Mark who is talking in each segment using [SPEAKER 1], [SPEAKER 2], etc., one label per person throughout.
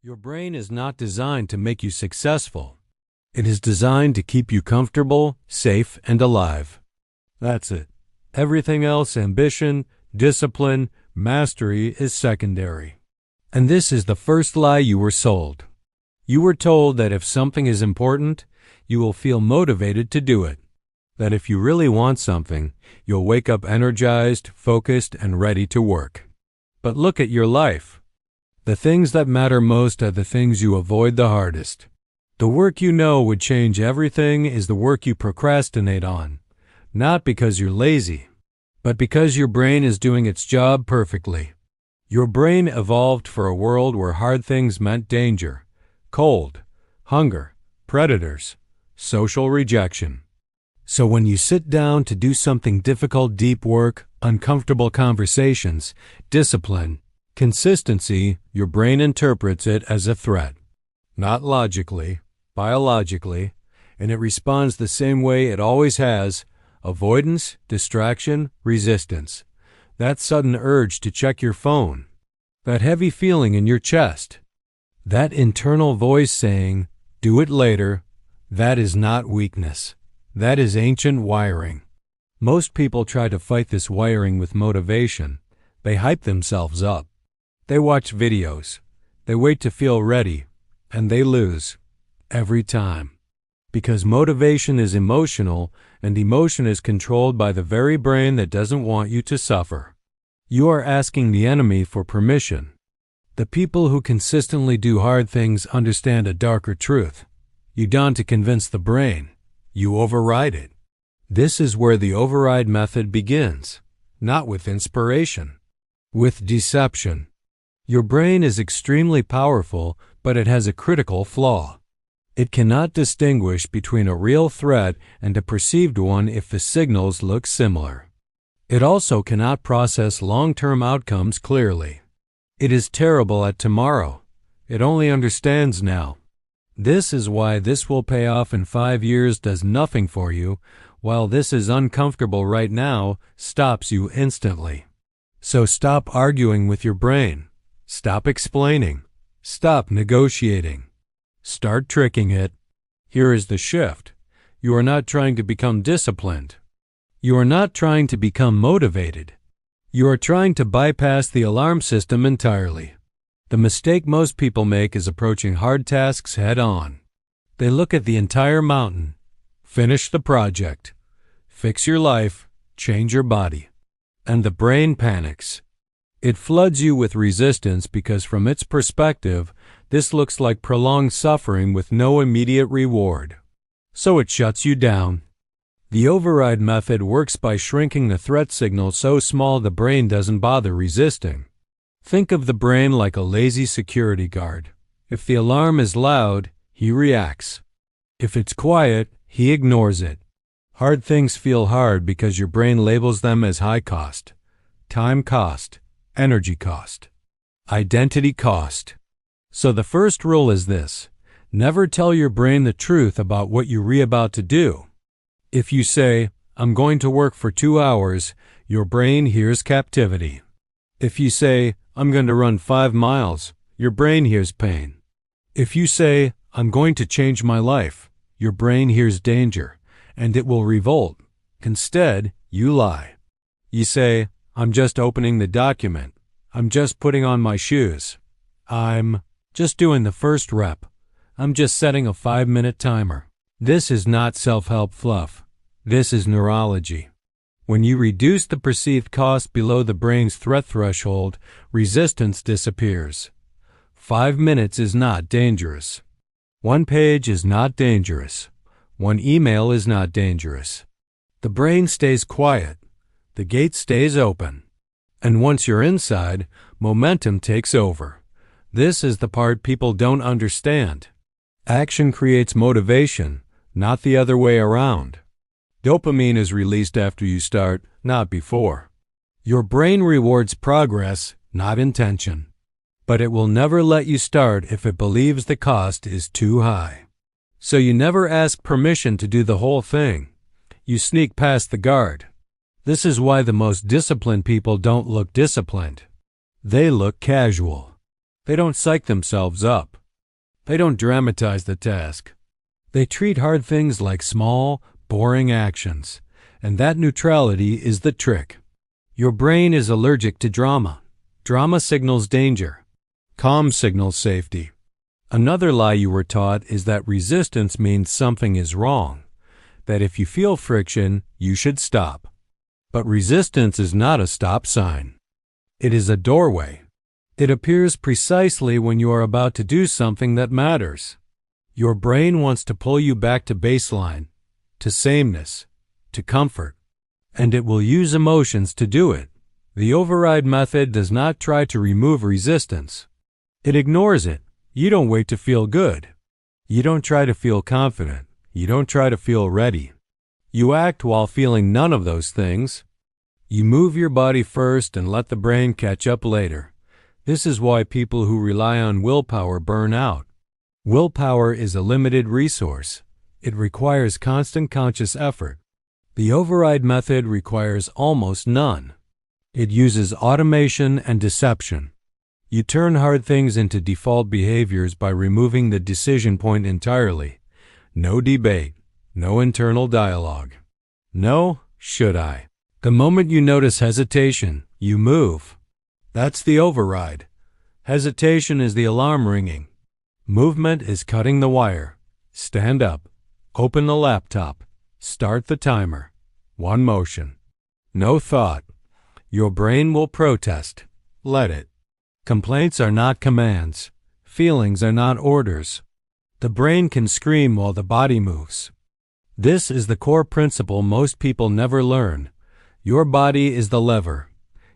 [SPEAKER 1] Your brain is not designed to make you successful. It is designed to keep you comfortable, safe, and alive. That's it. Everything else, ambition, discipline, mastery, is secondary. And this is the first lie you were sold. You were told that if something is important, you will feel motivated to do it. That if you really want something, you'll wake up energized, focused, and ready to work. But look at your life. The things that matter most are the things you avoid the hardest. The work you know would change everything is the work you procrastinate on, not because you're lazy, but because your brain is doing its job perfectly. Your brain evolved for a world where hard things meant danger, cold, hunger, predators, social rejection. So when you sit down to do something difficult, deep work, uncomfortable conversations, discipline, consistency, your brain interprets it as a threat. Not logically, biologically, and it responds the same way it always has: avoidance, distraction, resistance. That sudden urge to check your phone. That heavy feeling in your chest. That internal voice saying, "Do it later." That is not weakness. That is ancient wiring. Most people try to fight this wiring with motivation. They hype themselves up. They watch videos. They wait to feel ready. And they lose. Every time. Because motivation is emotional, and emotion is controlled by the very brain that doesn't want you to suffer. You are asking the enemy for permission. The people who consistently do hard things understand a darker truth. You don't to convince the brain. You override it. This is where the override method begins. Not with inspiration. With deception. Your brain is extremely powerful, but it has a critical flaw. It cannot distinguish between a real threat and a perceived one if the signals look similar. It also cannot process long-term outcomes clearly. It is terrible at tomorrow. It only understands now. This is why this will pay off in 5 years does nothing for you, while this is uncomfortable right now stops you instantly. So stop arguing with your brain. Stop explaining. Stop negotiating. Start tricking it. Here is the shift. You are not trying to become disciplined. You are not trying to become motivated. You are trying to bypass the alarm system entirely. The mistake most people make is approaching hard tasks head-on. They look at the entire mountain. Finish the project. Fix your life. Change your body. And the brain panics. It floods you with resistance because from its perspective, this looks like prolonged suffering with no immediate reward. So it shuts you down. The override method works by shrinking the threat signal so small the brain doesn't bother resisting. Think of the brain like a lazy security guard. If the alarm is loud, he reacts. If it's quiet, he ignores it. Hard things feel hard because your brain labels them as high cost, time cost, energy cost, identity cost. So the first rule is this: never tell your brain the truth about what you're about to do. If you say, "I'm going to work for 2 hours," your brain hears captivity. If you say, "I'm going to run 5 miles," your brain hears pain. If you say, "I'm going to change my life," your brain hears danger, and it will revolt. Instead, you lie. You say, "I'm just opening the document. I'm just putting on my shoes. I'm just doing the first rep. I'm just setting a 5-minute timer." This is not self-help fluff. This is neurology. When you reduce the perceived cost below the brain's threat threshold, resistance disappears. 5 minutes is not dangerous. 1 page is not dangerous. 1 email is not dangerous. The brain stays quiet. The gate stays open. And once you're inside, momentum takes over. This is the part people don't understand. Action creates motivation, not the other way around. Dopamine is released after you start, not before. Your brain rewards progress, not intention. But it will never let you start if it believes the cost is too high. So you never ask permission to do the whole thing. You sneak past the guard. This is why the most disciplined people don't look disciplined. They look casual. They don't psych themselves up. They don't dramatize the task. They treat hard things like small, boring actions, and that neutrality is the trick. Your brain is allergic to drama. Drama signals danger. Calm signals safety. Another lie you were taught is that resistance means something is wrong, that if you feel friction, you should stop. But resistance is not a stop sign. It is a doorway. It appears precisely when you are about to do something that matters. Your brain wants to pull you back to baseline, to sameness, to comfort, and it will use emotions to do it. The override method does not try to remove resistance. It ignores it. You don't wait to feel good. You don't try to feel confident. You don't try to feel ready. You act while feeling none of those things. You move your body first and let the brain catch up later. This is why people who rely on willpower burn out. Willpower is a limited resource. It requires constant conscious effort. The override method requires almost none. It uses automation and deception. You turn hard things into default behaviors by removing the decision point entirely. No debate, no internal dialogue. No, should I? The moment you notice hesitation, you move. That's the override. Hesitation is the alarm ringing. Movement is cutting the wire. Stand up. Open the laptop. Start the timer. One motion. No thought. Your brain will protest. Let it. Complaints are not commands. Feelings are not orders. The brain can scream while the body moves. This is the core principle most people never learn. Your body is the lever.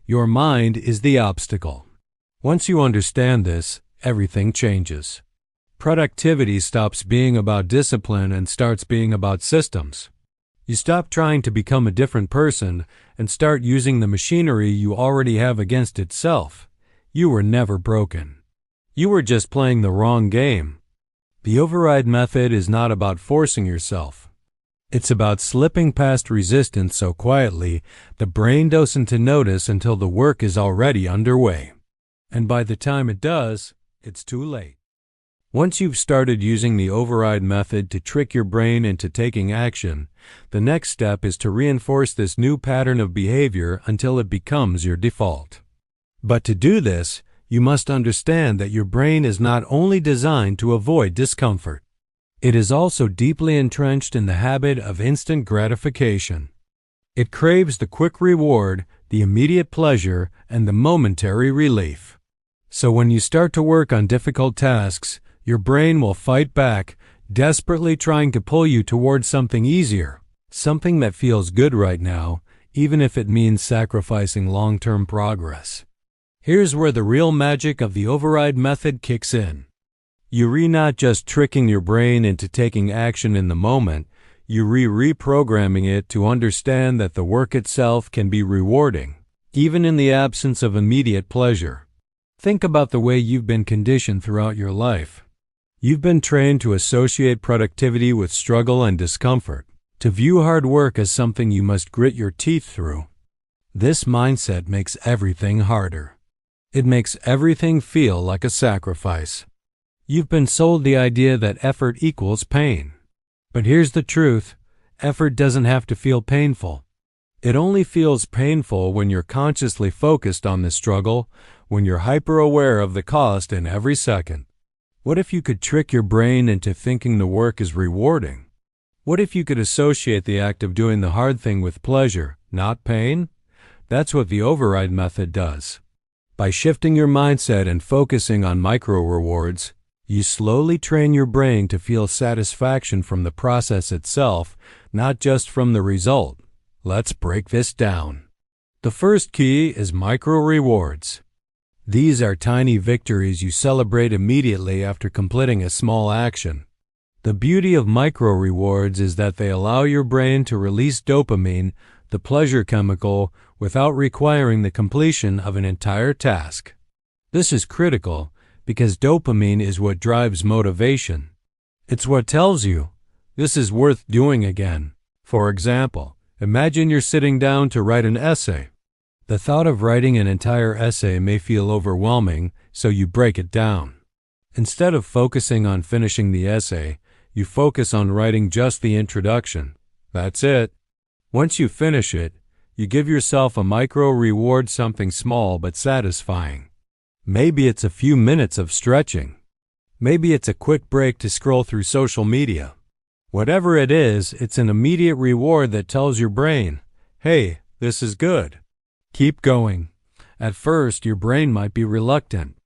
[SPEAKER 1] Your mind is the obstacle. Once you understand this, everything changes. Productivity stops being about discipline and starts being about systems. You stop trying to become a different person and start using the machinery you already have against itself. You were never broken. You were just playing the wrong game. The override method is not about forcing yourself. It's about slipping past resistance so quietly the brain doesn't notice until the work is already underway. And by the time it does, it's too late. Once you've started using the override method to trick your brain into taking action, the next step is to reinforce this new pattern of behavior until it becomes your default. But to do this, you must understand that your brain is not only designed to avoid discomfort. It is also deeply entrenched in the habit of instant gratification. It craves the quick reward, the immediate pleasure, and the momentary relief. So when you start to work on difficult tasks, your brain will fight back, desperately trying to pull you towards something easier, something that feels good right now, even if it means sacrificing long-term progress. Here's where the real magic of the override method kicks in. You're not just tricking your brain into taking action in the moment, you're reprogramming it to understand that the work itself can be rewarding, even in the absence of immediate pleasure. Think about the way you've been conditioned throughout your life. You've been trained to associate productivity with struggle and discomfort, to view hard work as something you must grit your teeth through. This mindset makes everything harder. It makes everything feel like a sacrifice. You've been sold the idea that effort equals pain. But here's the truth. Effort doesn't have to feel painful. It only feels painful when you're consciously focused on the struggle, when you're hyper-aware of the cost in every second. What if you could trick your brain into thinking the work is rewarding? What if you could associate the act of doing the hard thing with pleasure, not pain? That's what the override method does. By shifting your mindset and focusing on micro-rewards, you slowly train your brain to feel satisfaction from the process itself, not just from the result. Let's break this down. The first key is micro-rewards. These are tiny victories you celebrate immediately after completing a small action. The beauty of micro-rewards is that they allow your brain to release dopamine, the pleasure chemical, without requiring the completion of an entire task. This is critical because dopamine is what drives motivation. It's what tells you, this is worth doing again. For example, imagine you're sitting down to write an essay. The thought of writing an entire essay may feel overwhelming, so you break it down. Instead of focusing on finishing the essay, you focus on writing just the introduction. That's it. Once you finish it, you give yourself a micro reward, something small but satisfying. Maybe it's a few minutes of stretching. Maybe it's a quick break to scroll through social media. Whatever it is, it's an immediate reward that tells your brain, hey, this is good. Keep going. At first, your brain might be reluctant.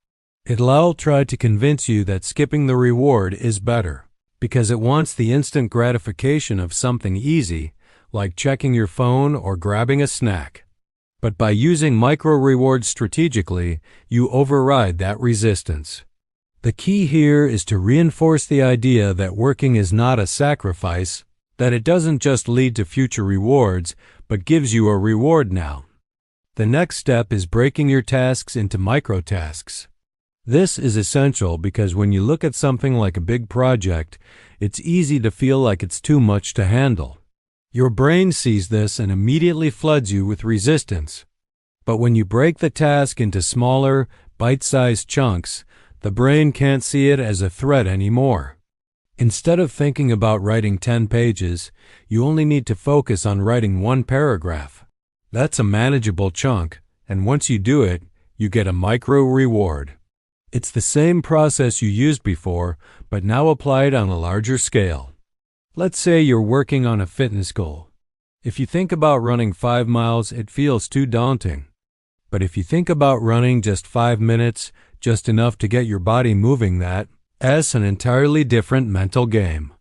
[SPEAKER 1] It'll try to convince you that skipping the reward is better, because it wants the instant gratification of something easy, like checking your phone or grabbing a snack. But by using micro-rewards strategically, you override that resistance. The key here is to reinforce the idea that working is not a sacrifice, that it doesn't just lead to future rewards, but gives you a reward now. The next step is breaking your tasks into micro-tasks. This is essential because when you look at something like a big project, it's easy to feel like it's too much to handle. Your brain sees this and immediately floods you with resistance. But when you break the task into smaller, bite-sized chunks, the brain can't see it as a threat anymore. Instead of thinking about writing 10 pages, you only need to focus on writing 1 paragraph. That's a manageable chunk, and once you do it, you get a micro reward. It's the same process you used before, but now applied on a larger scale. Let's say you're working on a fitness goal. If you think about running 5 miles, it feels too daunting. But if you think about running just 5 minutes, just enough to get your body moving, that's an entirely different mental game.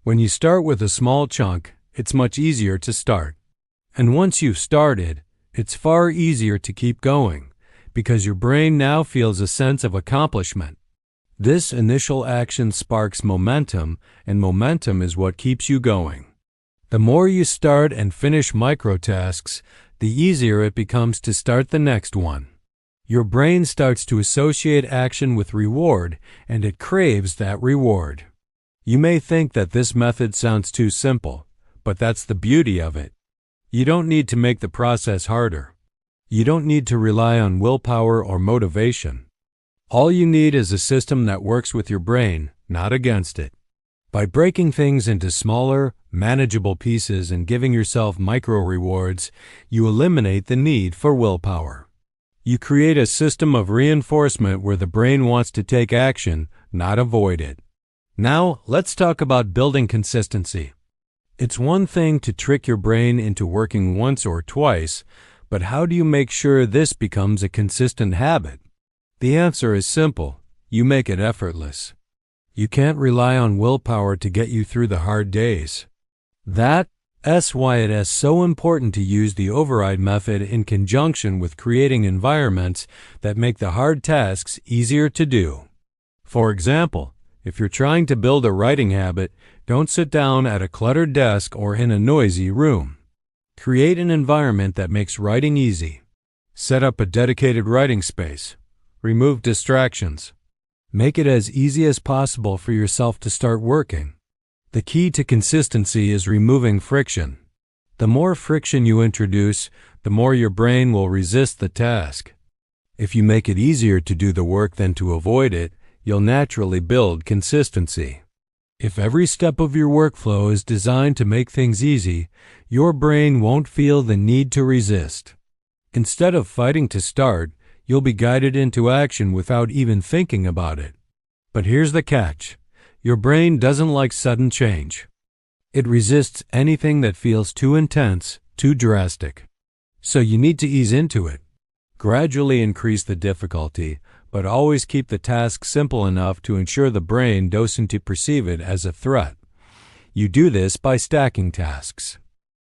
[SPEAKER 1] When you start with a small chunk, it's much easier to start. And once you've started, it's far easier to keep going, because your brain now feels a sense of accomplishment. This initial action sparks momentum, and momentum is what keeps you going. The more you start and finish microtasks, the easier it becomes to start the next one. Your brain starts to associate action with reward, and it craves that reward. You may think that this method sounds too simple, but that's the beauty of it. You don't need to make the process harder. You don't need to rely on willpower or motivation. All you need is a system that works with your brain, not against it. By breaking things into smaller, manageable pieces and giving yourself micro rewards, you eliminate the need for willpower. You create a system of reinforcement where the brain wants to take action, not avoid it. Now, let's talk about building consistency. It's one thing to trick your brain into working once or twice, but how do you make sure this becomes a consistent habit? The answer is simple. You make it effortless. You can't rely on willpower to get you through the hard days. That's why it is so important to use the override method in conjunction with creating environments that make the hard tasks easier to do. For example, if you're trying to build a writing habit, don't sit down at a cluttered desk or in a noisy room. Create an environment that makes writing easy. Set up a dedicated writing space. Remove distractions. Make it as easy as possible for yourself to start working. The key to consistency is removing friction. The more friction you introduce, the more your brain will resist the task. If you make it easier to do the work than to avoid it, you'll naturally build consistency. If every step of your workflow is designed to make things easy, your brain won't feel the need to resist. Instead of fighting to start, you'll be guided into action without even thinking about it. But here's the catch. Your brain doesn't like sudden change. It resists anything that feels too intense, too drastic. So you need to ease into it. Gradually increase the difficulty, but always keep the task simple enough to ensure the brain doesn't perceive it as a threat. You do this by stacking tasks.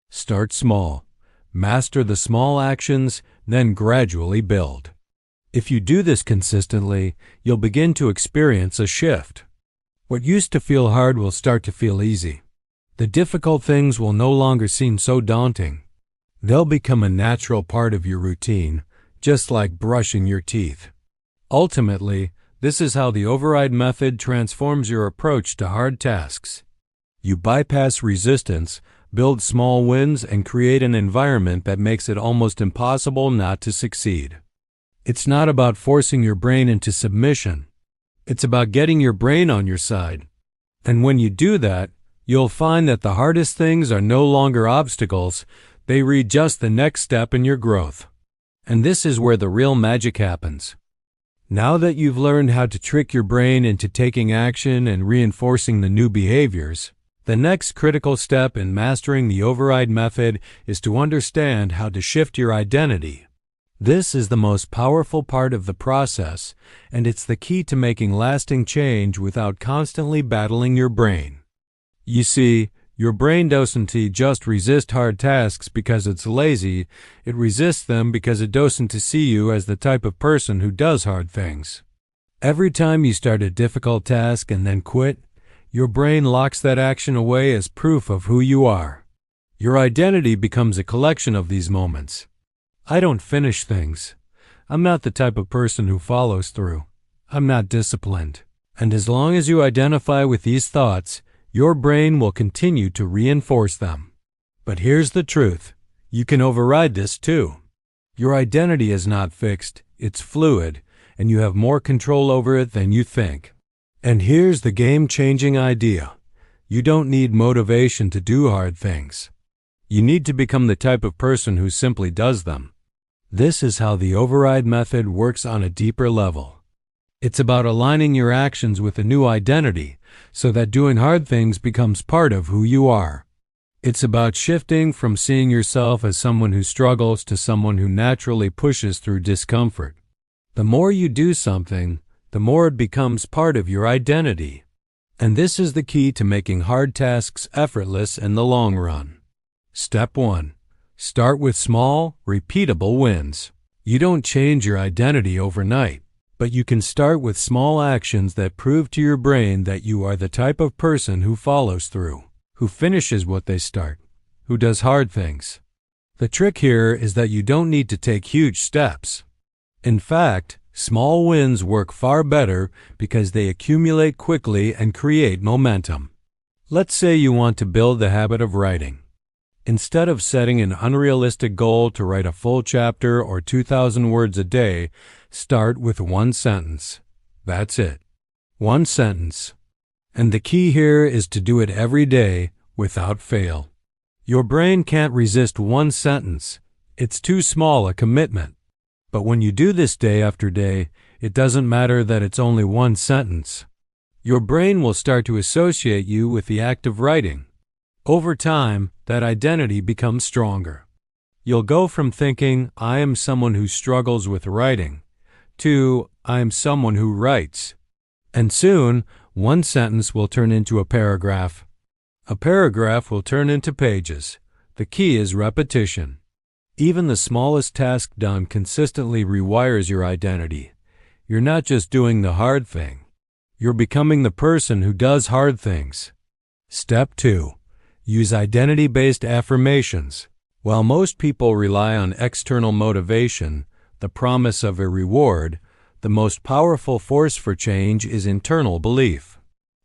[SPEAKER 1] Start small. Master the small actions, then gradually build. If you do this consistently, you'll begin to experience a shift. What used to feel hard will start to feel easy. The difficult things will no longer seem so daunting. They'll become a natural part of your routine, just like brushing your teeth. Ultimately, this is how the override method transforms your approach to hard tasks. You bypass resistance build small wins, and create an environment that makes it almost impossible not to succeed. It's not about forcing your brain into submission. It's about getting your brain on your side. And when you do that, you'll find that the hardest things are no longer obstacles. They read just the next step in your growth. And this is where the real magic happens. Now that you've learned how to trick your brain into taking action and reinforcing the new behaviors, the next critical step in mastering the override method is to understand how to shift your identity. This is the most powerful part of the process, and it's the key to making lasting change without constantly battling your brain. You see, your brain doesn't just resist hard tasks because it's lazy, it resists them because it doesn't see you as the type of person who does hard things. Every time you start a difficult task and then quit, your brain locks that action away as proof of who you are. Your identity becomes a collection of these moments. I don't finish things. I'm not the type of person who follows through. I'm not disciplined. And as long as you identify with these thoughts, your brain will continue to reinforce them. But here's the truth. You can override this too. Your identity is not fixed, it's fluid, and you have more control over it than you think. And here's the game-changing idea. You don't need motivation to do hard things. You need to become the type of person who simply does them. This is how the override method works on a deeper level. It's about aligning your actions with a new identity so that doing hard things becomes part of who you are. It's about shifting from seeing yourself as someone who struggles to someone who naturally pushes through discomfort. The more you do something, the more it becomes part of your identity. And this is the key to making hard tasks effortless in the long run. Step 1. Start with small, repeatable wins. You don't change your identity overnight. But you can start with small actions that prove to your brain that you are the type of person who follows through, who finishes what they start, who does hard things. The trick here is that you don't need to take huge steps. In fact, small wins work far better because they accumulate quickly and create momentum. Let's say you want to build the habit of writing. Instead of setting an unrealistic goal to write a full chapter or 2,000 words a day, start with one sentence. That's it. One sentence. And the key here is to do it every day without fail. Your brain can't resist one sentence. It's too small a commitment. But when you do this day after day, it doesn't matter that it's only one sentence. Your brain will start to associate you with the act of writing. Over time, that identity becomes stronger. You'll go from thinking, I am someone who struggles with writing, to, I am someone who writes. And soon, one sentence will turn into a paragraph. A paragraph will turn into pages. The key is repetition. Even the smallest task done consistently rewires your identity. You're not just doing the hard thing. You're becoming the person who does hard things. Step 2. Use identity-based affirmations. While most people rely on external motivation, the promise of a reward, the most powerful force for change is internal belief.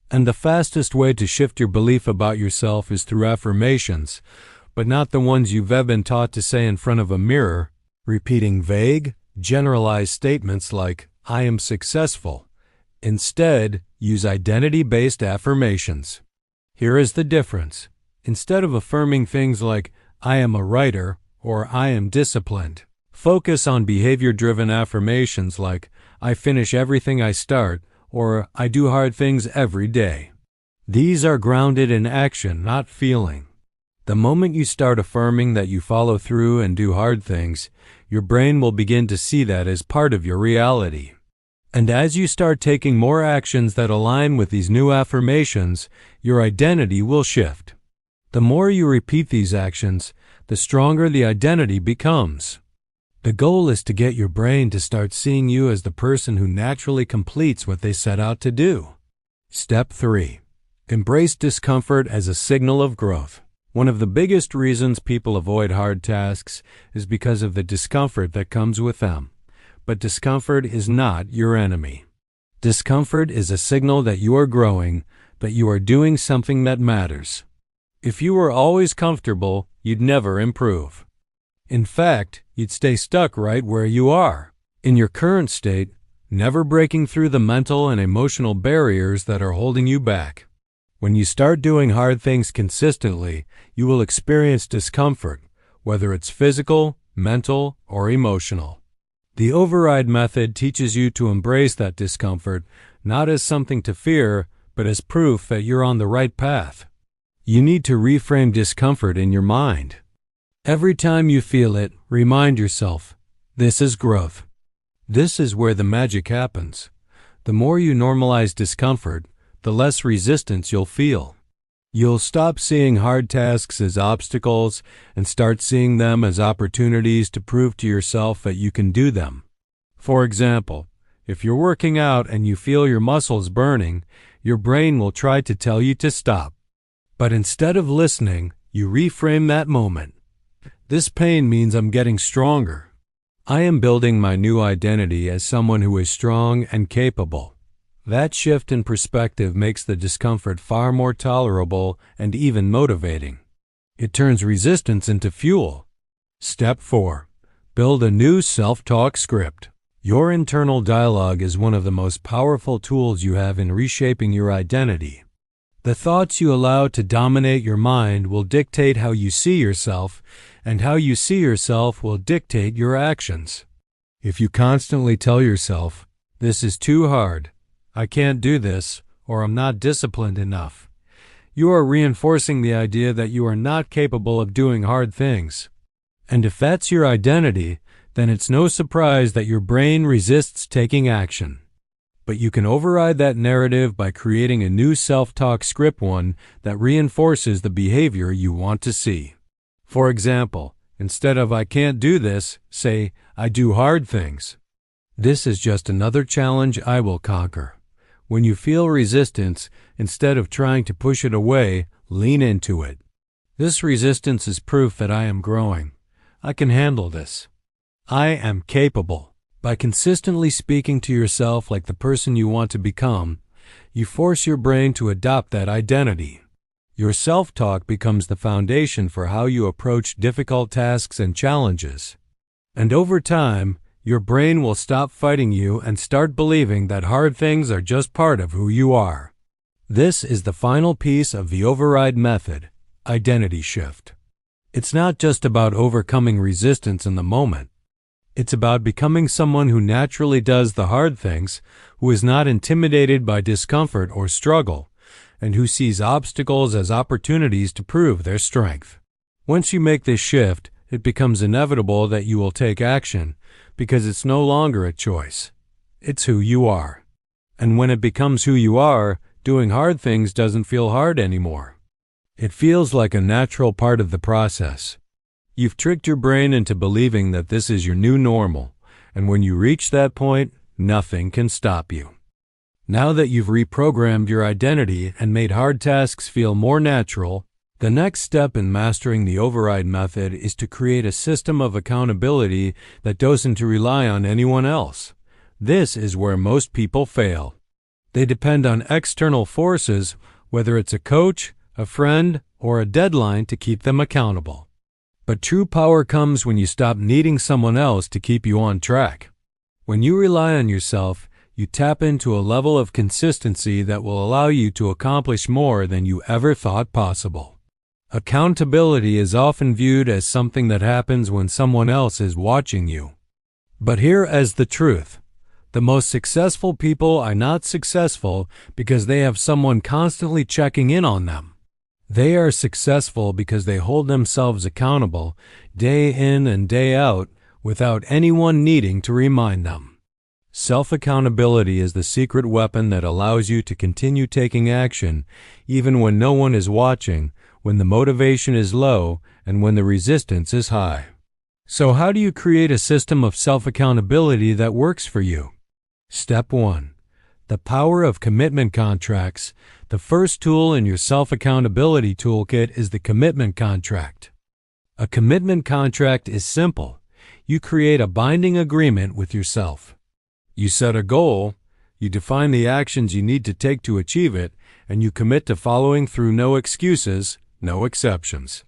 [SPEAKER 1] And the fastest way to shift your belief about yourself is through affirmations, but not the ones you've been taught to say in front of a mirror, repeating vague, generalized statements like, I am successful. Instead, use identity-based affirmations. Here is the difference. Instead of affirming things like, I am a writer or I am disciplined, focus on behavior-driven affirmations like, I finish everything I start or I do hard things every day. These are grounded in action, not feeling. The moment you start affirming that you follow through and do hard things, your brain will begin to see that as part of your reality. And as you start taking more actions that align with these new affirmations, your identity will shift. The more you repeat these actions, the stronger the identity becomes. The goal is to get your brain to start seeing you as the person who naturally completes what they set out to do. Step 3. Embrace discomfort as a signal of growth. One of the biggest reasons people avoid hard tasks is because of the discomfort that comes with them. But discomfort is not your enemy. Discomfort is a signal that you are growing, that you are doing something that matters. If you were always comfortable, you'd never improve. In fact, you'd stay stuck right where you are, in your current state, never breaking through the mental and emotional barriers that are holding you back. When you start doing hard things consistently, you will experience discomfort, whether it's physical, mental, or emotional. The override method teaches you to embrace that discomfort, not as something to fear, but as proof that you're on the right path. You need to reframe discomfort in your mind. Every time you feel it, remind yourself, this is growth. This is where the magic happens. The more you normalize discomfort, the less resistance you'll feel. You'll stop seeing hard tasks as obstacles and start seeing them as opportunities to prove to yourself that you can do them. For example, if you're working out and you feel your muscles burning, your brain will try to tell you to stop. But instead of listening, you reframe that moment. This pain means I'm getting stronger. I am building my new identity as someone who is strong and capable. That shift in perspective makes the discomfort far more tolerable and even motivating. It turns resistance into fuel. Step 4. Build a new self-talk script. Your internal dialogue is one of the most powerful tools you have in reshaping your identity. The thoughts you allow to dominate your mind will dictate how you see yourself, and how you see yourself will dictate your actions. If you constantly tell yourself, "This is too hard," "I can't do this," or "I'm not disciplined enough," you are reinforcing the idea that you are not capable of doing hard things. And if that's your identity, then it's no surprise that your brain resists taking action. But you can override that narrative by creating a new self-talk script, one that reinforces the behavior you want to see. For example, instead of "I can't do this," say, "I do hard things." This is just another challenge I will conquer. When you feel resistance, instead of trying to push it away, lean into it. This resistance is proof that I am growing. I can handle this. I am capable. By consistently speaking to yourself like the person you want to become, you force your brain to adopt that identity. Your self-talk becomes the foundation for how you approach difficult tasks and challenges. And over time, your brain will stop fighting you and start believing that hard things are just part of who you are. This is the final piece of the override method, identity shift. It's not just about overcoming resistance in the moment. It's about becoming someone who naturally does the hard things, who is not intimidated by discomfort or struggle, and who sees obstacles as opportunities to prove their strength. Once you make this shift, it becomes inevitable that you will take action, because it's no longer a choice. It's who you are. And when it becomes who you are, doing hard things doesn't feel hard anymore. It feels like a natural part of the process. You've tricked your brain into believing that this is your new normal, and when you reach that point, nothing can stop you. Now that you've reprogrammed your identity and made hard tasks feel more natural, the next step in mastering the override method is to create a system of accountability that doesn't rely on anyone else. This is where most people fail. They depend on external forces, whether it's a coach, a friend, or a deadline to keep them accountable. But true power comes when you stop needing someone else to keep you on track. When you rely on yourself, you tap into a level of consistency that will allow you to accomplish more than you ever thought possible. Accountability is often viewed as something that happens when someone else is watching you. But here is the truth. The most successful people are not successful because they have someone constantly checking in on them. They are successful because they hold themselves accountable day in and day out without anyone needing to remind them. Self-accountability is the secret weapon that allows you to continue taking action even when no one is watching, when the motivation is low, and when the resistance is high. So how do you create a system of self-accountability that works for you? Step 1. The power of commitment contracts. The first tool in your self-accountability toolkit is the commitment contract. A commitment contract is simple. You create a binding agreement with yourself. You set a goal, you define the actions you need to take to achieve it, and you commit to following through, no excuses, no exceptions.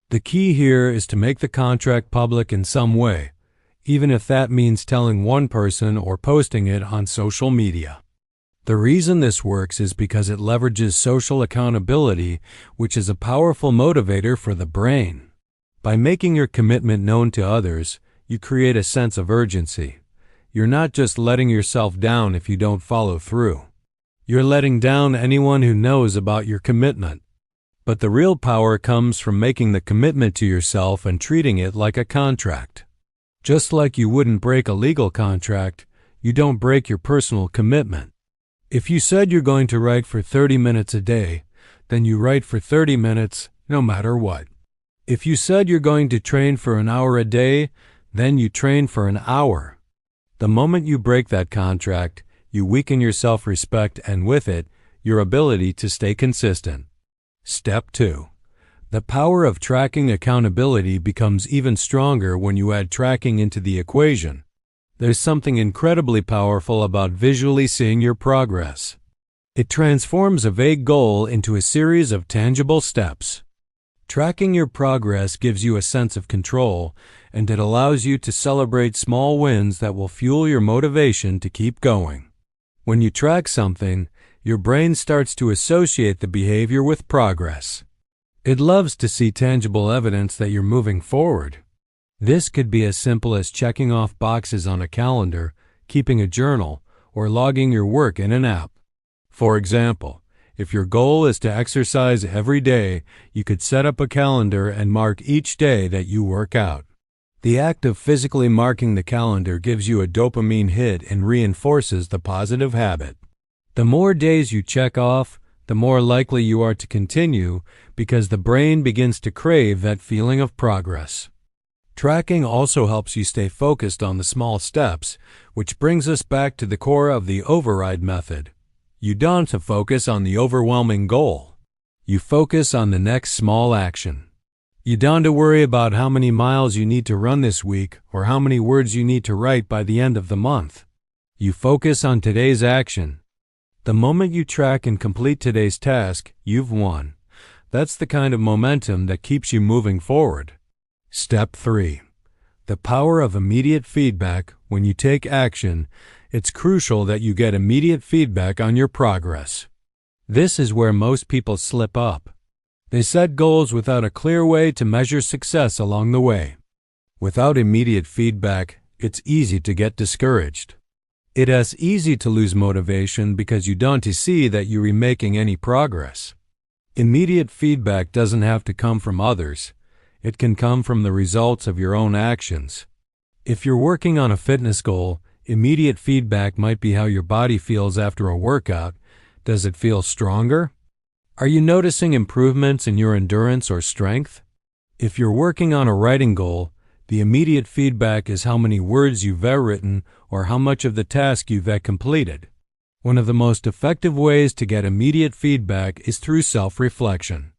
[SPEAKER 1] The key here is to make the contract public in some way, even if that means telling one person or posting it on social media. The reason this works is because it leverages social accountability, which is a powerful motivator for the brain. By making your commitment known to others, you create a sense of urgency. You're not just letting yourself down if you don't follow through. You're letting down anyone who knows about your commitment. But the real power comes from making the commitment to yourself and treating it like a contract. Just like you wouldn't break a legal contract, you don't break your personal commitment. If you said you're going to write for 30 minutes a day, then you write for 30 minutes no matter what. If you said you're going to train for an hour a day, then you train for an hour. The moment you break that contract, you weaken your self-respect and with it, your ability to stay consistent. Step 2. The power of tracking accountability becomes even stronger when you add tracking into the equation. There's something incredibly powerful about visually seeing your progress. It transforms a vague goal into a series of tangible steps. Tracking your progress gives you a sense of control, and it allows you to celebrate small wins that will fuel your motivation to keep going. When you track something, your brain starts to associate the behavior with progress. It loves to see tangible evidence that you're moving forward. This could be as simple as checking off boxes on a calendar, keeping a journal, or logging your work in an app. For example, if your goal is to exercise every day, you could set up a calendar and mark each day that you work out. The act of physically marking the calendar gives you a dopamine hit and reinforces the positive habit. The more days you check off, the more likely you are to continue because the brain begins to crave that feeling of progress. Tracking also helps you stay focused on the small steps, which brings us back to the core of the override method. You don't focus on the overwhelming goal. You focus on the next small action. You don't worry about how many miles you need to run this week or how many words you need to write by the end of the month. You focus on today's action. The moment you track and complete today's task, you've won. That's the kind of momentum that keeps you moving forward. Step 3. The power of immediate feedback. When you take action, it's crucial that you get immediate feedback on your progress. This is where most people slip up. They set goals without a clear way to measure success along the way. Without immediate feedback, it's easy to get discouraged. It is easy to lose motivation because you don't see that you're making any progress. Immediate feedback doesn't have to come from others. It can come from the results of your own actions. If you're working on a fitness goal, immediate feedback might be how your body feels after a workout. Does it feel stronger? Are you noticing improvements in your endurance or strength? If you're working on a writing goal, the immediate feedback is how many words you've written or how much of the task you've completed. One of the most effective ways to get immediate feedback is through self-reflection.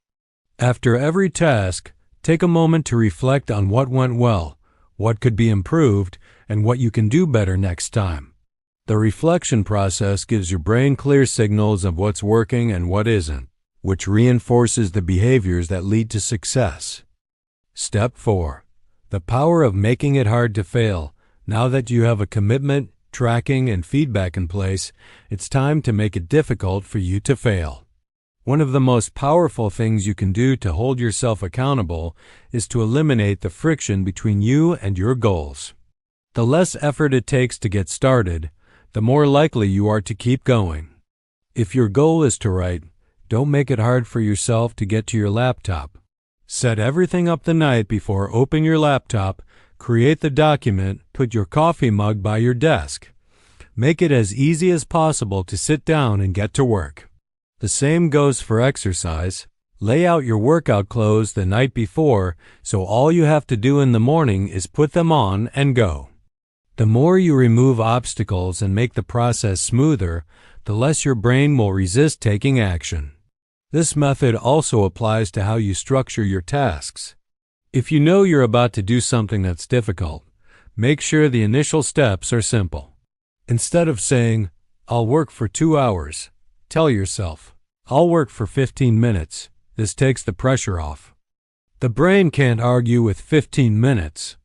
[SPEAKER 1] After every task, take a moment to reflect on what went well, what could be improved, and what you can do better next time. The reflection process gives your brain clear signals of what's working and what isn't, which reinforces the behaviors that lead to success. Step 4. The power of making it hard to fail. Now that you have a commitment, tracking, and feedback in place, it's time to make it difficult for you to fail. One of the most powerful things you can do to hold yourself accountable is to eliminate the friction between you and your goals. The less effort it takes to get started, the more likely you are to keep going. If your goal is to write, don't make it hard for yourself to get to your laptop. Set everything up the night before opening your laptop, create the document, put your coffee mug by your desk. Make it as easy as possible to sit down and get to work. The same goes for exercise. Lay out your workout clothes the night before, so all you have to do in the morning is put them on and go. The more you remove obstacles and make the process smoother, the less your brain will resist taking action. This method also applies to how you structure your tasks. If you know you're about to do something that's difficult, make sure the initial steps are simple. Instead of saying, "I'll work for 2 hours," tell yourself, "I'll work for 15 minutes," This takes the pressure off. The brain can't argue with 15 minutes.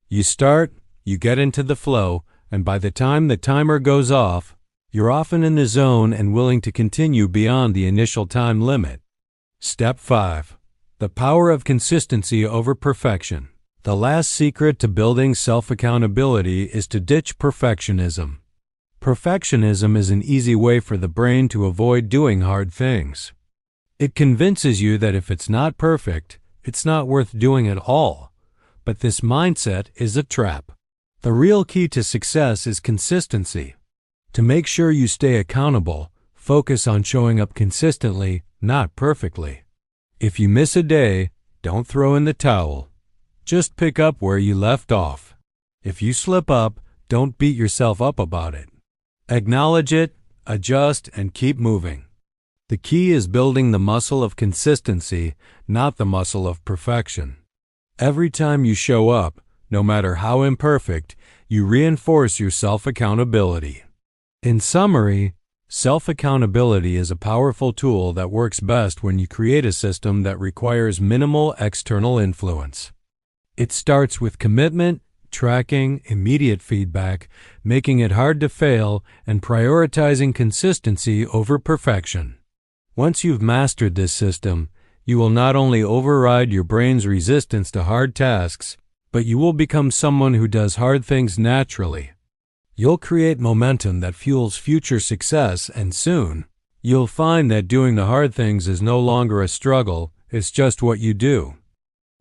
[SPEAKER 1] You start, you get into the flow, and by the time the timer goes off, you're often in the zone and willing to continue beyond the initial time limit. Step 5. The power of consistency over perfection. The last secret to building self-accountability is to ditch perfectionism. Perfectionism is an easy way for the brain to avoid doing hard things. It convinces you that if it's not perfect, it's not worth doing at all. But this mindset is a trap. The real key to success is consistency. To make sure you stay accountable, focus on showing up consistently, not perfectly. If you miss a day, don't throw in the towel. Just pick up where you left off. If you slip up, don't beat yourself up about it. Acknowledge it, adjust, and keep moving. The key is building the muscle of consistency, not the muscle of perfection. Every time you show up, no matter how imperfect, you reinforce your self-accountability. In summary, self-accountability is a powerful tool that works best when you create a system that requires minimal external influence. It starts with commitment, tracking, immediate feedback, making it hard to fail, and prioritizing consistency over perfection. Once you've mastered this system, you will not only override your brain's resistance to hard tasks, but you will become someone who does hard things naturally. You'll create momentum that fuels future success, and soon, you'll find that doing the hard things is no longer a struggle, it's just what you do.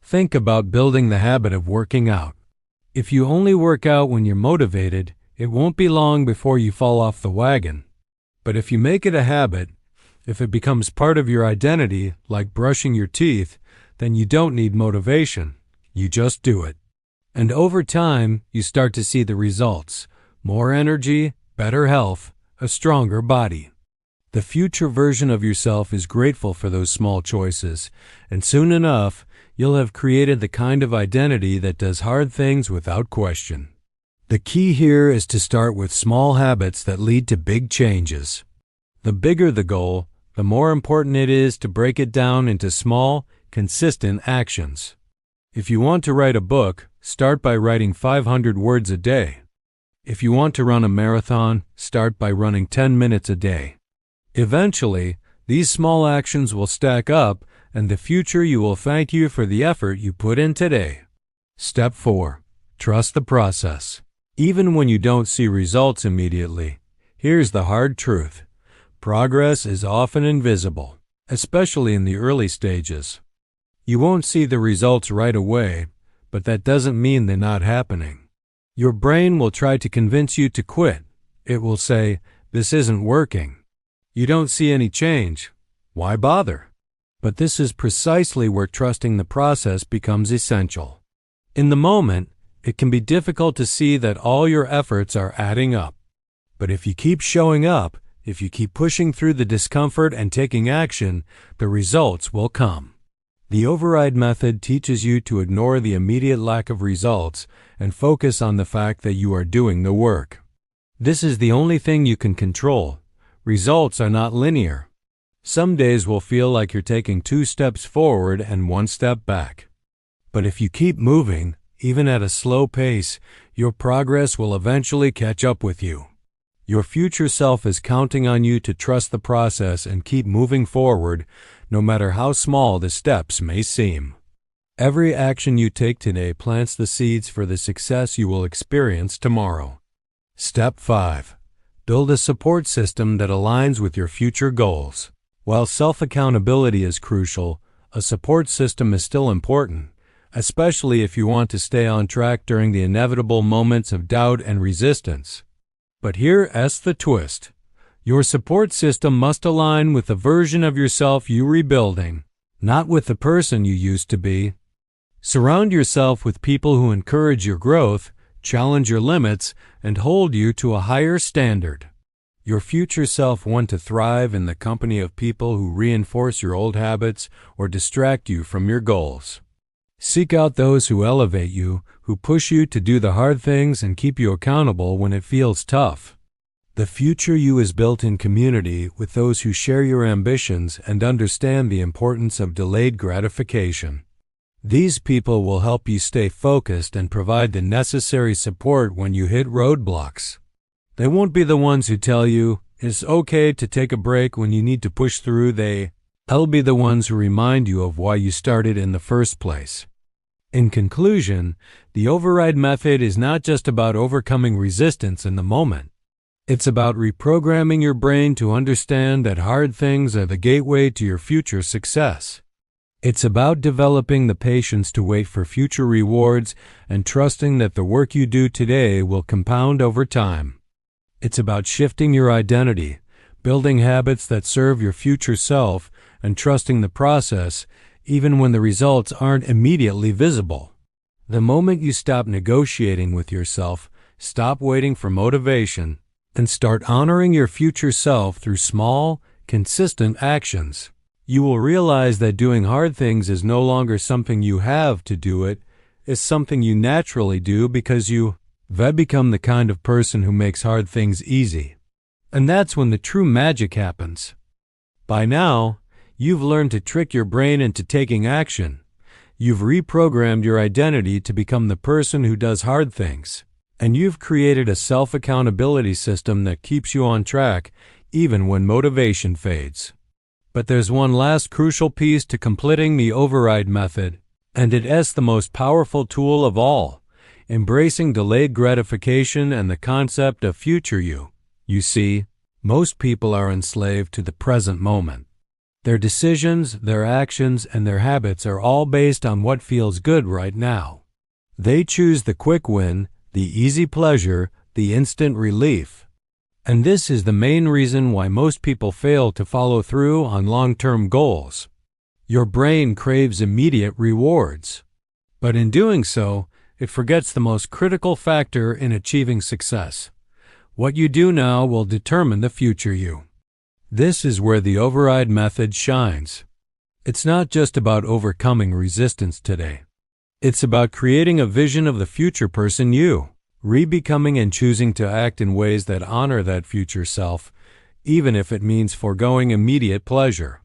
[SPEAKER 1] Think about building the habit of working out. If you only work out when you're motivated, it won't be long before you fall off the wagon. But if you make it a habit, if it becomes part of your identity, like brushing your teeth, then you don't need motivation. You just do it. And over time, you start to see the results. More energy, better health, a stronger body. The future version of yourself is grateful for those small choices, and soon enough, you'll have created the kind of identity that does hard things without question. The key here is to start with small habits that lead to big changes. The bigger the goal, the more important it is to break it down into small, consistent actions. If you want to write a book, start by writing 500 words a day. If you want to run a marathon, start by running 10 minutes a day. Eventually, these small actions will stack up, and the future you will thank you for the effort you put in today. Step 4. Trust the process. Even when you don't see results immediately, here's the hard truth. Progress is often invisible, especially in the early stages. You won't see the results right away, but that doesn't mean they're not happening. Your brain will try to convince you to quit. It will say, "This isn't working. You don't see any change. Why bother?" But this is precisely where trusting the process becomes essential. In the moment, it can be difficult to see that all your efforts are adding up. But if you keep showing up, if you keep pushing through the discomfort and taking action, the results will come. The override method teaches you to ignore the immediate lack of results and focus on the fact that you are doing the work. This is the only thing you can control. Results are not linear. Some days will feel like you're taking 2 steps forward and 1 step back. But if you keep moving, even at a slow pace, your progress will eventually catch up with you. Your future self is counting on you to trust the process and keep moving forward, no matter how small the steps may seem. Every action you take today plants the seeds for the success you will experience tomorrow. Step 5. Build a support system that aligns with your future goals. While self-accountability is crucial, a support system is still important, especially if you want to stay on track during the inevitable moments of doubt and resistance. But here's the twist. Your support system must align with the version of yourself you're rebuilding, not with the person you used to be. Surround yourself with people who encourage your growth, challenge your limits, and hold you to a higher standard. Your future self wants to thrive in the company of people who reinforce your old habits or distract you from your goals. Seek out those who elevate you, who push you to do the hard things and keep you accountable when it feels tough. The future you is built in community with those who share your ambitions and understand the importance of delayed gratification. These people will help you stay focused and provide the necessary support when you hit roadblocks. They won't be the ones who tell you it's okay to take a break when you need to push through. They'll be the ones who remind you of why you started in the first place. In conclusion, the override method is not just about overcoming resistance in the moment. It's about reprogramming your brain to understand that hard things are the gateway to your future success. It's about developing the patience to wait for future rewards and trusting that the work you do today will compound over time. It's about shifting your identity, building habits that serve your future self, and trusting the process even when the results aren't immediately visible. The moment you stop negotiating with yourself, stop waiting for motivation, and start honoring your future self through small, consistent actions, you will realize that doing hard things is no longer something you have to do. It's something you naturally do because you've become the kind of person who makes hard things easy. And that's when the true magic happens. By now, you've learned to trick your brain into taking action. You've reprogrammed your identity to become the person who does hard things. And you've created a self-accountability system that keeps you on track even when motivation fades. But there's one last crucial piece to completing the override method, and it's the most powerful tool of all, embracing delayed gratification and the concept of future you. You see, most people are enslaved to the present moment. Their decisions, their actions, and their habits are all based on what feels good right now. They choose the quick win, the easy pleasure, the instant relief. And this is the main reason why most people fail to follow through on long-term goals. Your brain craves immediate rewards. But in doing so, it forgets the most critical factor in achieving success. What you do now will determine the future you. This is where the override method shines. It's not just about overcoming resistance today. It's about creating a vision of the future person you, re-becoming and choosing to act in ways that honor that future self, even if it means foregoing immediate pleasure.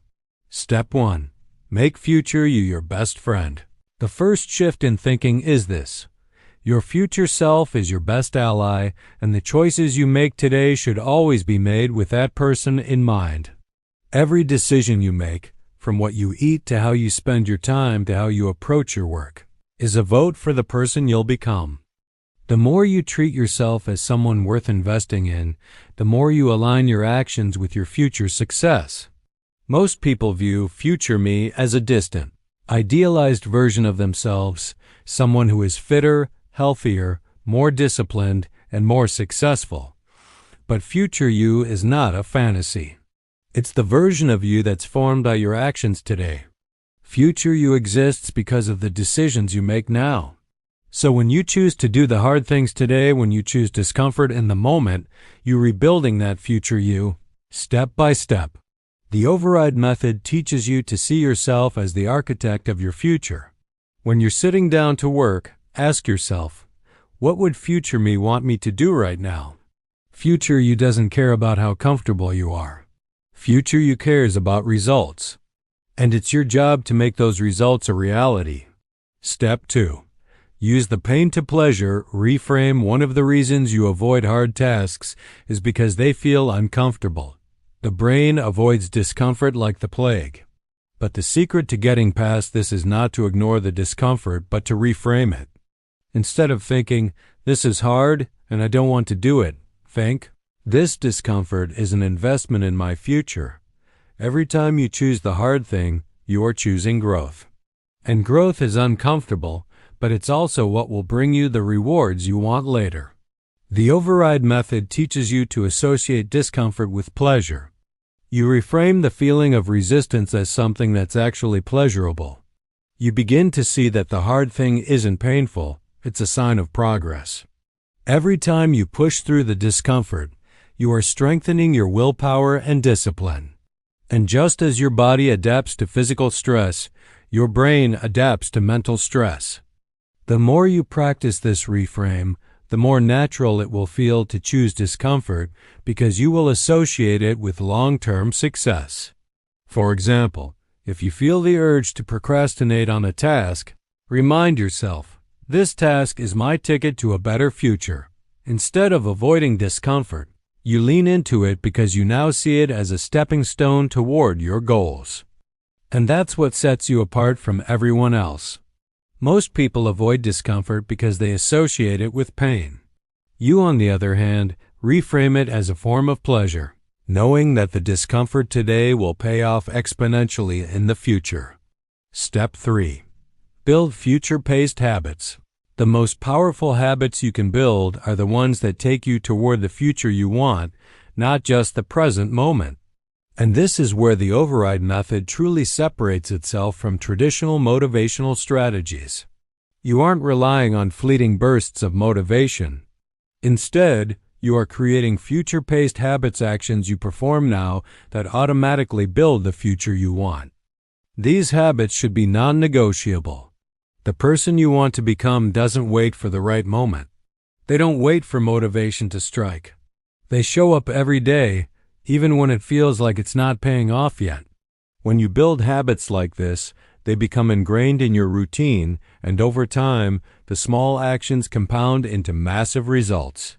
[SPEAKER 1] Step 1. Make future you your best friend. The first shift in thinking is this. Your future self is your best ally, and the choices you make today should always be made with that person in mind. Every decision you make, from what you eat to how you spend your time to how you approach your work, is a vote for the person you'll become. The more you treat yourself as someone worth investing in, the more you align your actions with your future success. Most people view future me as a distant, idealized version of themselves, someone who is fitter, healthier, more disciplined, and more successful. But future you is not a fantasy. It's the version of you that's formed by your actions today. Future you exists because of the decisions you make now. So when you choose to do the hard things today, when you choose discomfort in the moment, you're rebuilding that future you, step by step. The override method teaches you to see yourself as the architect of your future. When you're sitting down to work, ask yourself, what would future me want me to do right now? Future you doesn't care about how comfortable you are. Future you cares about results. And it's your job to make those results a reality. Step 2. Use the pain to pleasure. Reframe. One of the reasons you avoid hard tasks is because they feel uncomfortable. The brain avoids discomfort like the plague. But the secret to getting past this is not to ignore the discomfort, but to reframe it. Instead of thinking, this is hard and I don't want to do it, think, this discomfort is an investment in my future. Every time you choose the hard thing, you are choosing growth. And growth is uncomfortable, but it's also what will bring you the rewards you want later. The override method teaches you to associate discomfort with pleasure. You reframe the feeling of resistance as something that's actually pleasurable. You begin to see that the hard thing isn't painful, it's a sign of progress. Every time you push through the discomfort, you are strengthening your willpower and discipline. And just as your body adapts to physical stress, your brain adapts to mental stress. The more you practice this reframe, the more natural it will feel to choose discomfort because you will associate it with long-term success. For example, if you feel the urge to procrastinate on a task, remind yourself, this task is my ticket to a better future. Instead of avoiding discomfort, you lean into it because you now see it as a stepping stone toward your goals. And that's what sets you apart from everyone else. Most people avoid discomfort because they associate it with pain. You, on the other hand, reframe it as a form of pleasure, knowing that the discomfort today will pay off exponentially in the future. Step 3. Build future-paced habits. The most powerful habits you can build are the ones that take you toward the future you want, not just the present moment. And this is where the override method truly separates itself from traditional motivational strategies. You aren't relying on fleeting bursts of motivation. Instead, you are creating future-paced habits actions you perform now that automatically build the future you want. These habits should be non-negotiable. The person you want to become doesn't wait for the right moment. They don't wait for motivation to strike. They show up every day, even when it feels like it's not paying off yet. When you build habits like this, they become ingrained in your routine, and over time, the small actions compound into massive results.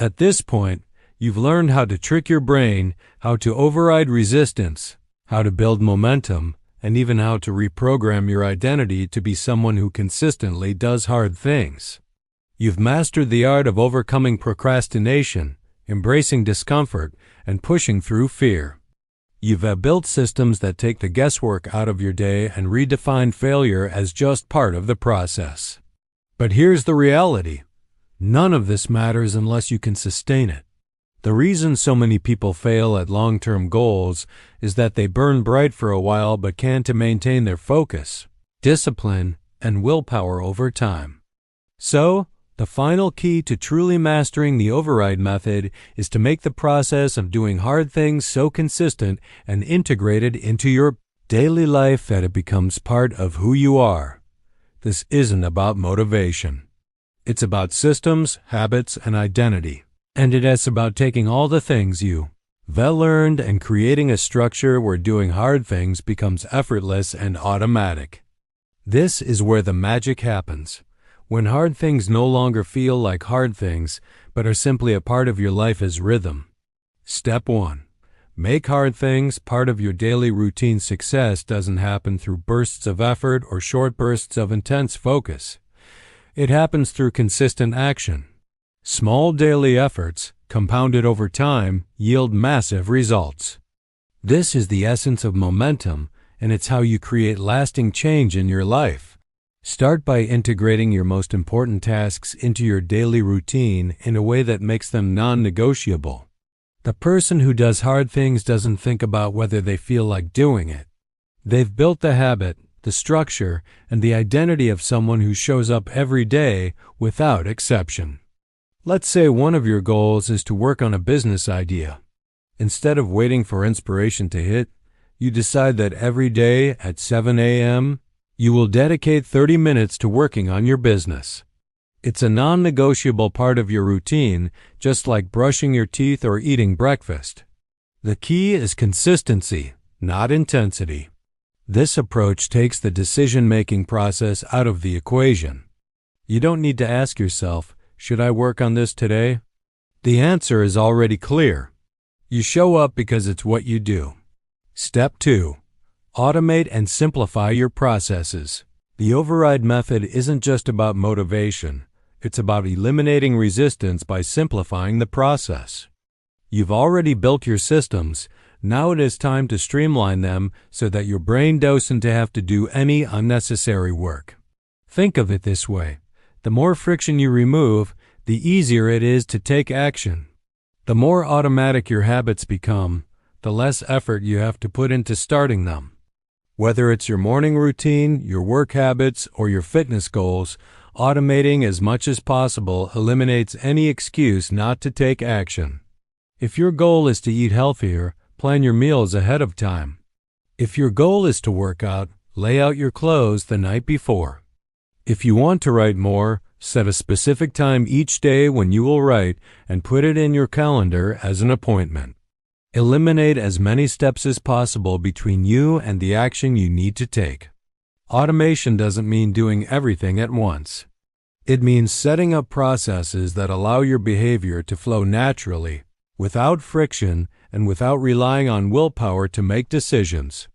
[SPEAKER 1] At this point, you've learned how to trick your brain, how to override resistance, how to build momentum, and even how to reprogram your identity to be someone who consistently does hard things. You've mastered the art of overcoming procrastination, embracing discomfort, and pushing through fear. You've built systems that take the guesswork out of your day and redefine failure as just part of the process. But here's the reality. None of this matters unless you can sustain it. The reason so many people fail at long-term goals is that they burn bright for a while but can't maintain their focus, discipline, and willpower over time. So, the final key to truly mastering the override method is to make the process of doing hard things so consistent and integrated into your daily life that it becomes part of who you are. This isn't about motivation. It's about systems, habits, and identity. And it is about taking all the things you've learned and creating a structure where doing hard things becomes effortless and automatic. This is where the magic happens, when hard things no longer feel like hard things, but are simply a part of your life as rhythm. Step 1. Make hard things part of your daily routine. Success doesn't happen through bursts of effort or short bursts of intense focus. It happens through consistent action. Small daily efforts, compounded over time, yield massive results. This is the essence of momentum, and it's how you create lasting change in your life. Start by integrating your most important tasks into your daily routine in a way that makes them non-negotiable. The person who does hard things doesn't think about whether they feel like doing it. They've built the habit, the structure, and the identity of someone who shows up every day without exception. Let's say one of your goals is to work on a business idea. Instead of waiting for inspiration to hit, you decide that every day at 7 a.m., you will dedicate 30 minutes to working on your business. It's a non-negotiable part of your routine, just like brushing your teeth or eating breakfast. The key is consistency, not intensity. This approach takes the decision-making process out of the equation. You don't need to ask yourself, should I work on this today? The answer is already clear. You show up because it's what you do. Step 2. Automate and simplify your processes. The override method isn't just about motivation. It's about eliminating resistance by simplifying the process. You've already built your systems. Now it is time to streamline them so that your brain doesn't have to do any unnecessary work. Think of it this way. The more friction you remove, the easier it is to take action. The more automatic your habits become, the less effort you have to put into starting them. Whether it's your morning routine, your work habits, or your fitness goals, automating as much as possible eliminates any excuse not to take action. If your goal is to eat healthier, plan your meals ahead of time. If your goal is to work out, lay out your clothes the night before. If you want to write more, Set a specific time each day when you will write and put it in your calendar as an appointment. Eliminate as many steps as possible between you and the action you need to take. Automation doesn't mean doing everything at once. It means setting up processes that allow your behavior to flow naturally, without friction, and without relying on willpower to make decisions.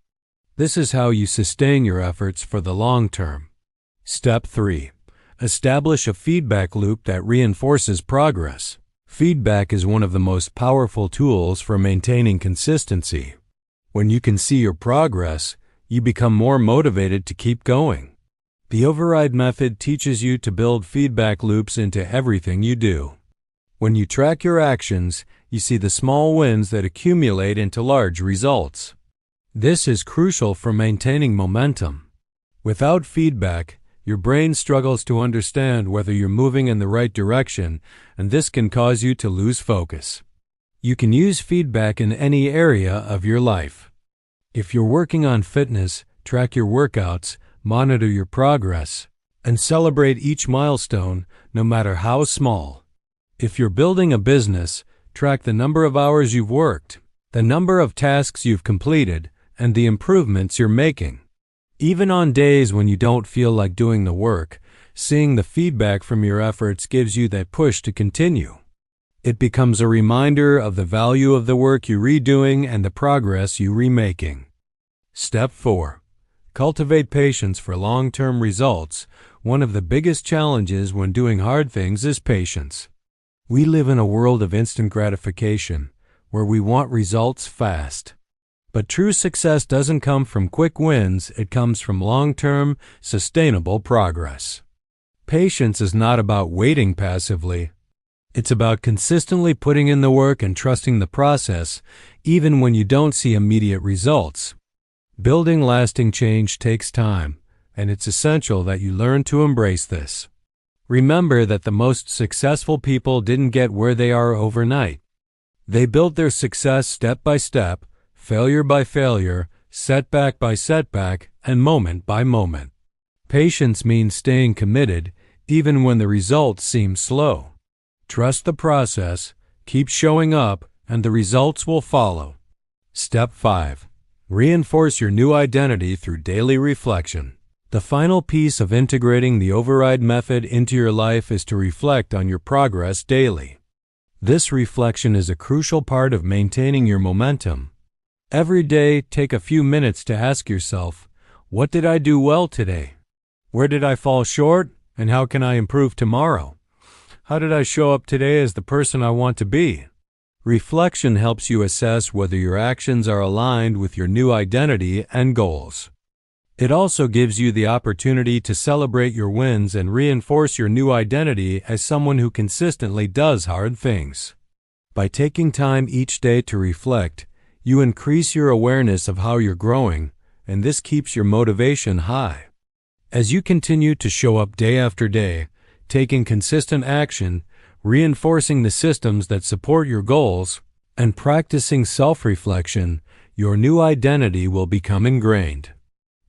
[SPEAKER 1] This is how you sustain your efforts for the long term. Step 3. Establish a feedback loop that reinforces progress. Feedback is one of the most powerful tools for maintaining consistency. When you can see your progress, you become more motivated to keep going. The override method teaches you to build feedback loops into everything you do. When you track your actions, you see the small wins that accumulate into large results. This is crucial for maintaining momentum. Without feedback, your brain struggles to understand whether you're moving in the right direction, and this can cause you to lose focus. You can use feedback in any area of your life. If you're working on fitness, track your workouts, monitor your progress, and celebrate each milestone, no matter how small. If you're building a business, track the number of hours you've worked, the number of tasks you've completed, and the improvements you're making. Even on days when you don't feel like doing the work, seeing the feedback from your efforts gives you that push to continue. It becomes a reminder of the value of the work you're redoing and the progress you're remaking. Step 4. Cultivate patience for long-term results. One of the biggest challenges when doing hard things is patience. We live in a world of instant gratification, where we want results fast. But true success doesn't come from quick wins, it comes from long-term, sustainable progress. Patience is not about waiting passively. It's about consistently putting in the work and trusting the process, even when you don't see immediate results. Building lasting change takes time, and it's essential that you learn to embrace this. Remember that the most successful people didn't get where they are overnight. They built their success step by step, failure by failure, setback by setback, and moment by moment. Patience means staying committed even when the results seem slow. Trust the process, keep showing up, and the results will follow. Step 5. Reinforce your new identity through daily reflection. The final piece of integrating the override method into your life is to reflect on your progress daily. This reflection is a crucial part of maintaining your momentum. Every day, take a few minutes to ask yourself, what did I do well today? Where did I fall short, and how can I improve tomorrow? How did I show up today as the person I want to be? Reflection helps you assess whether your actions are aligned with your new identity and goals. It also gives you the opportunity to celebrate your wins and reinforce your new identity as someone who consistently does hard things. By taking time each day to reflect, you increase your awareness of how you're growing, and this keeps your motivation high. As you continue to show up day after day, taking consistent action, reinforcing the systems that support your goals, and practicing self-reflection, your new identity will become ingrained.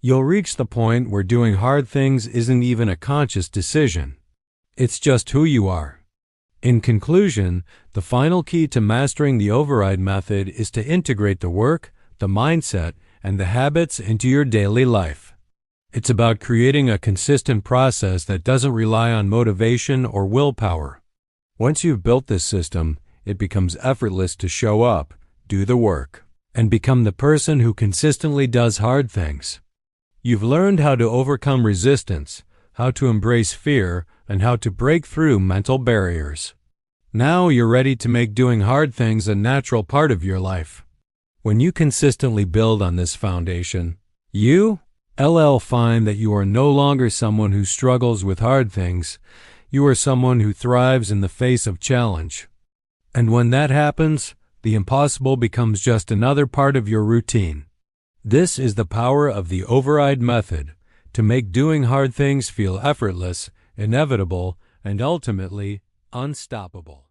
[SPEAKER 1] You'll reach the point where doing hard things isn't even a conscious decision. It's just who you are. In conclusion, the final key to mastering the override method is to integrate the work, the mindset, and the habits into your daily life. It's about creating a consistent process that doesn't rely on motivation or willpower. Once you've built this system, it becomes effortless to show up, do the work, and become the person who consistently does hard things. You've learned how to overcome resistance, how to embrace fear, and how to break through mental barriers. Now you're ready to make doing hard things a natural part of your life. When you consistently build on this foundation, you'll find that you are no longer someone who struggles with hard things. You are someone who thrives in the face of challenge. And when that happens, the impossible becomes just another part of your routine. This is the power of the override method, to make doing hard things feel effortless, inevitable, and ultimately unstoppable.